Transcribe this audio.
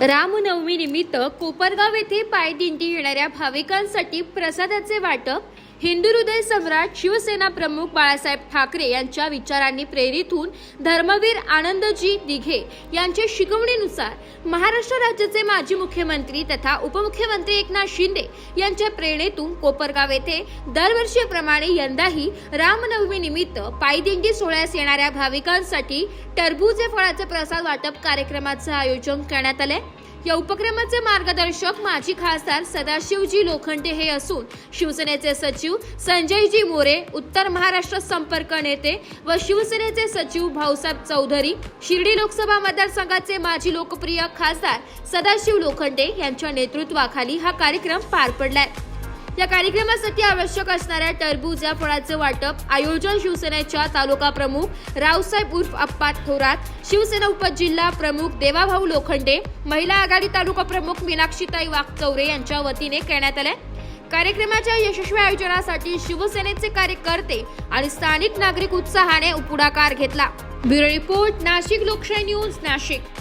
रामनवमी निमित्त कोपरगाव येथे पायदिंडी येणाऱ्या भाविकांसाठी प्रसादाचे वाटप हिंदू हृदय सम्राट शिवसेना प्रमुख बाळासाहेब ठाकरे यांच्या विचारांनी प्रेरित होऊन धर्मवीर आनंदजी दिघे यांच्या शिकवणीनुसार महाराष्ट्र राज्याचे माजी मुख्यमंत्री तथा उपमुख्यमंत्री एकनाथ शिंदे यांच्या प्रेरणेतून कोपरगाव येथे दरवर्षीप्रमाणे यंदाही रामनवमी निमित्त पायदिंडी सोहळ्यास येणाऱ्या भाविकांसाठी टरबूज फळाचे प्रसाद वाटप कार्यक्रमाचे आयोजन करण्यात आले। या उपक्रमाचे मार्गदर्शक माजी खासदार सदाशिवजी लोखंडे हे असून शिवसेनेचे सचिव संजयजी मोरे, उत्तर महाराष्ट्र संपर्क नेते व शिवसेनेचे सचिव भाऊसाहेब चौधरी, शिर्डी लोकसभा मतदारसंघाचे माजी लोकप्रिय खासदार सदाशिव लोखंडे यांच्या नेतृत्वाखाली हा कार्यक्रम पार पडलाय। या कार्यक्रमासाठी आवश्यक असणाऱ्या टरबूज या फळाचे वाटप आयोजन शिवसेनेच्या तालुका प्रमुख रावसाहेब उर्फ अप्पा थोरात, शिवसेना उपजिल्हा प्रमुख देवाभाऊ लोखंडे, महिला आघाडी तालुका प्रमुख मीनाक्षीताई वाघचौरे यांच्या वतीने करण्यात आले। कार्यक्रमाच्या यशस्वी आयोजनासाठी शिवसेनेचे कार्यकर्ते आणि स्थानिक नागरिक उत्साहाने पुढाकार घेतला। ब्युरो रिपोर्ट, नाशिक लोकशाही न्यूज, नाशिक।